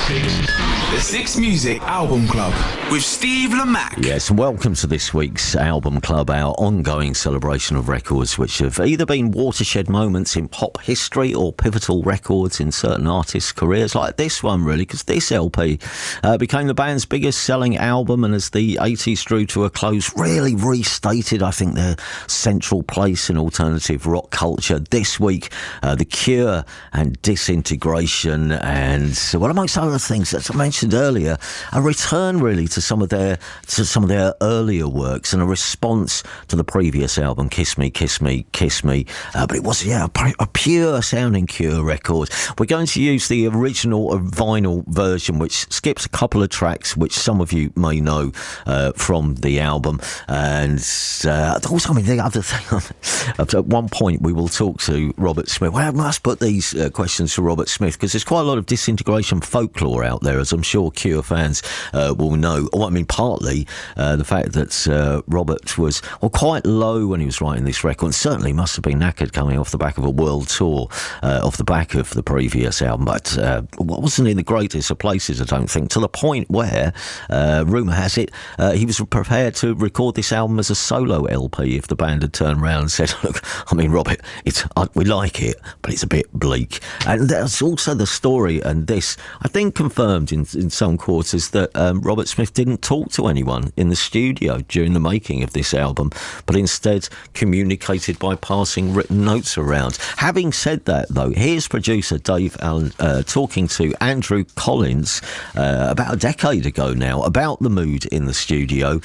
The Six Music Album Club with Steve Lamacq. Yes, and welcome to this week's Album Club, our ongoing celebration of records which have either been watershed moments in pop history or pivotal records in certain artists' careers, like this one really, because this LP became the band's biggest selling album, and as the 80s drew to a close, really restated, I think, their central place in alternative rock culture. This week, The Cure and Disintegration, and well, amongst other things, as I mentioned earlier, a return really to some of their earlier works and a response to the previous album, Kiss Me, Kiss Me, Kiss Me. But it was, a pure sounding Cure record. We're going to use the original vinyl version, which skips a couple of tracks, which some of you may know from the album. And also, I mean, the other thing, at one point we will talk to Robert Smith. Well, I must put these questions to Robert Smith, because there's quite a lot of Disintegration folklore out there, as I'm sure Cure fans will know. Well, I mean, partly the fact that Robert was quite low when he was writing this record, and certainly must have been knackered coming off the back of a world tour, off the back of the previous album, but wasn't in the greatest of places, I don't think, to the point where, rumour has it, he was prepared to record this album as a solo LP if the band had turned around and said, look, I mean, Robert, we like it, but it's a bit bleak. And there's also the story, and this, I think, confirmed in some quarters, that Robert Smith didn't talk to anyone in the studio during the making of this album, but instead communicated by passing written notes around. Having said that, though, here's producer Dave Allen talking to Andrew Collins about a decade ago now about the mood in the studio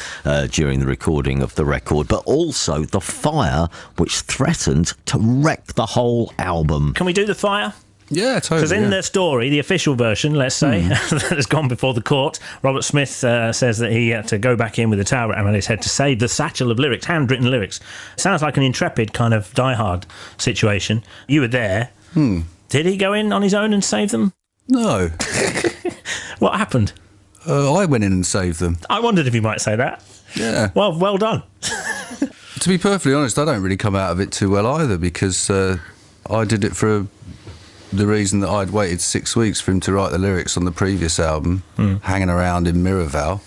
during the recording of the record, but also the fire which threatened to wreck the whole album. Can we do the fire? Yeah, totally. Because in the story, the official version, let's say, that has gone before the court, Robert Smith says that he had to go back in with a towel around his head to save the satchel of lyrics, handwritten lyrics. Sounds like an Intrepid kind of Die Hard situation. You were there. Did he go in on his own and save them? No. What happened? I went in and saved them. I wondered if you might say that. Yeah. Well done. To be perfectly honest, I don't really come out of it too well either, because I did it for the reason that I'd waited 6 weeks for him to write the lyrics on the previous album, hanging around in Miraval,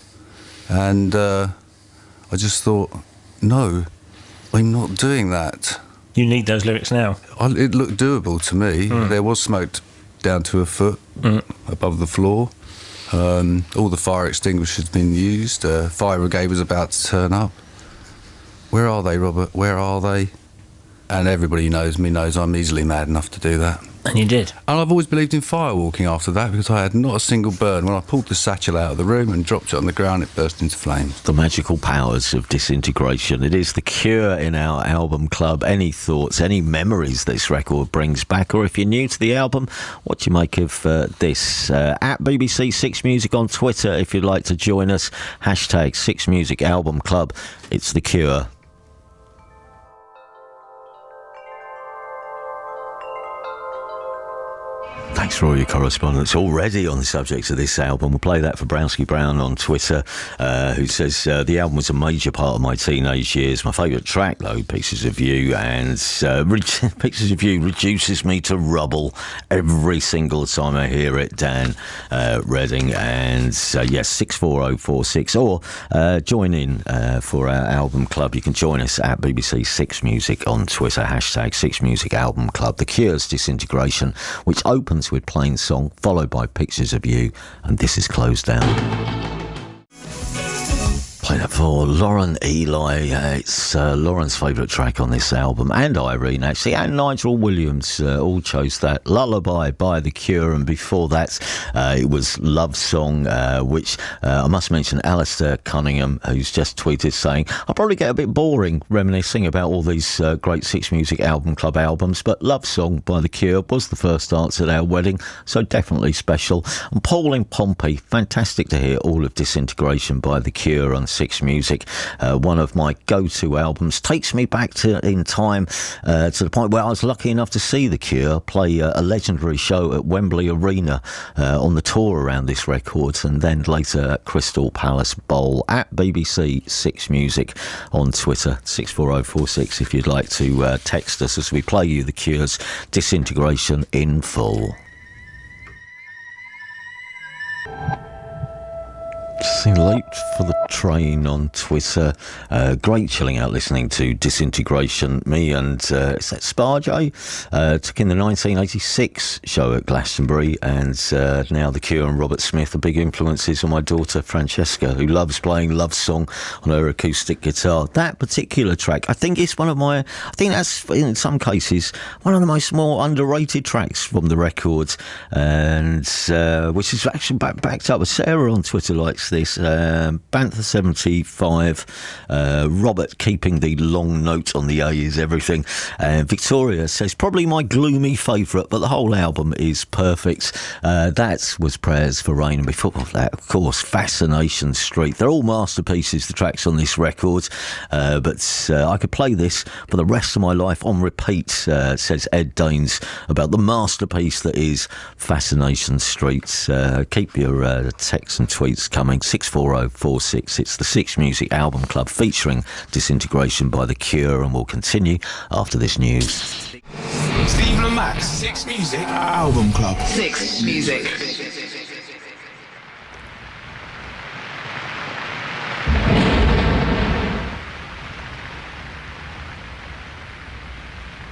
and I just thought, no, I'm not doing that. You need those lyrics now. It looked doable to me. There was smoke down to a foot above the floor. All the fire extinguishers had been used. Fire brigade was about to turn up. Where are they, Robert? Where are they? And everybody who knows me knows I'm easily mad enough to do that. And you did. And I've always believed in firewalking after that, because I had not a single burn. When I pulled the satchel out of the room and dropped it on the ground, it burst into flames. The magical powers of Disintegration. It is The Cure in our album club. Any thoughts, any memories this record brings back? Or if you're new to the album, what do you make of this? At BBC Six Music on Twitter, if you'd like to join us. Hashtag Six Music Album Club. It's The Cure. Thanks for all your correspondence already on the subject of this album. We'll play that for Browski Brown on Twitter, who says, the album was a major part of my teenage years. My favourite track, though, Pieces of You, and Pieces of You reduces me to rubble every single time I hear it, Dan Redding. And yes, 64046, or join in for our album club. You can join us at BBC Six Music on Twitter, hashtag Six Music Album Club. The Cure's Disintegration, which opens with Plain Song, followed by Pictures of You, and this is Closed Down. Play that for Lauren Eli. It's Lauren's favourite track on this album, and Irene actually, and Nigel Williams all chose that. Lullaby by The Cure, and before that it was Love Song, which I must mention Alistair Cunningham, who's just tweeted saying, I'll probably get a bit boring reminiscing about all these great Six Music Album Club albums, but Love Song by The Cure was the first dance at our wedding, so definitely special. And Paul in Pompey, fantastic to hear all of Disintegration by The Cure on Six Music, one of my go-to albums. Takes me back in time to the point where I was lucky enough to see The Cure play a legendary show at Wembley Arena on the tour around this record, and then later at Crystal Palace Bowl. At BBC Six Music on Twitter, 64046, if you'd like to text us as we play you The Cure's Disintegration in full. Late for the train on Twitter. Great chilling out listening to Disintegration. Me and is that Sparjo took in the 1986 show at Glastonbury, and now The Cure and Robert Smith are big influences on my daughter Francesca, who loves playing Love Song on her acoustic guitar. That particular track, I think it's I think that's in some cases one of the most more underrated tracks from the records, and which is actually backed up with Sarah on Twitter likes this. Banther 75, Robert keeping the long note on the A is everything. Victoria says probably my gloomy favourite, but the whole album is perfect. That was Prayers for Rain, and before that, of course, Fascination Street. They're all masterpieces, the tracks on this record, but I could play this for the rest of my life on repeat, says Ed Daines about the masterpiece that is Fascination Street. Keep your texts and tweets coming. 64046. It's the Six Music Album Club featuring Disintegration by The Cure, and we'll continue after this news. Steve Lamacq, Six Music Album Club. Six Music.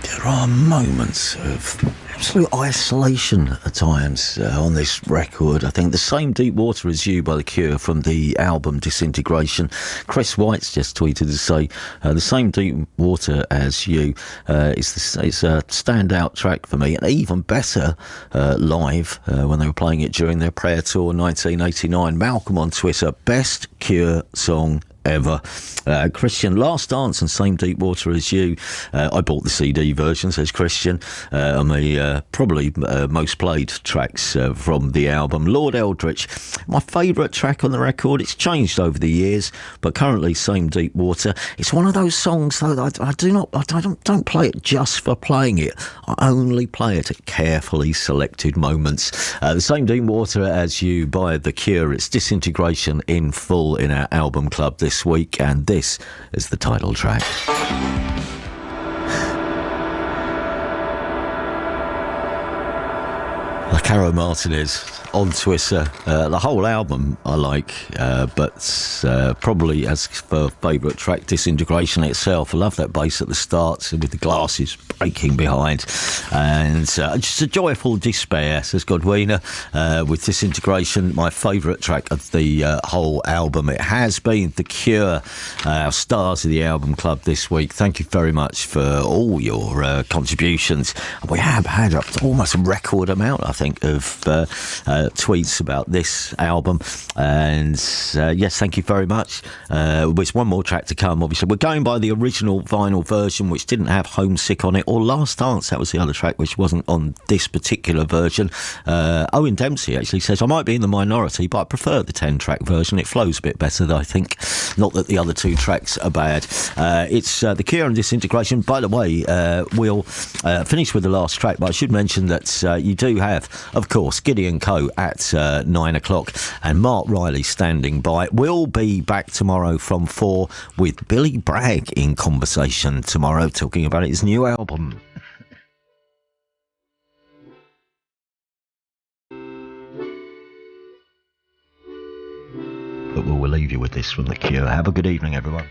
There are moments of absolute isolation at times on this record. I think The Same Deep Water as You by The Cure from the album Disintegration. Chris White's just tweeted to say The Same Deep Water as You is a standout track for me, and even better live when they were playing it during their Prayer Tour 1989. Malcolm on Twitter, best Cure song ever. Christian, Last Dance and Same Deep Water as You. I bought the CD version, says Christian, on the probably most played tracks from the album. Lord Eldritch, my favourite track on the record. It's changed over the years, but currently Same Deep Water. It's one of those songs though that I don't play it just for playing it. I only play it at carefully selected moments. The Same Deep Water as You by The Cure. It's Disintegration in full in our album club this week, and this is the title track. Caro Martinez on Twitter. The whole album I like, but probably as for favourite track, Disintegration itself. I love that bass at the start with the glasses breaking behind, and just a joyful despair, says Godwina, with Disintegration, my favourite track of the whole album. It has been The Cure, our stars of the album club this week. Thank you very much for all your contributions. We have had almost a record amount, I think, of tweets about this album, and yes, thank you very much. There's one more track to come. Obviously, we're going by the original vinyl version, which didn't have Homesick on it, or Last Dance. That was the other track which wasn't on this particular version. Owen Dempsey actually says I might be in the minority, but I prefer the 10-track version. It flows a bit better, I think. Not that the other two tracks are bad. It's The Cure and Disintegration. By the way, we'll finish with the last track, but I should mention that you do have, of course, Gideon Co at 9 o'clock, and Mark Riley standing by. We'll be back tomorrow from 4 with Billy Bragg in conversation tomorrow, talking about his new album. But we'll leave you with this from The Cure. Have a good evening, everyone.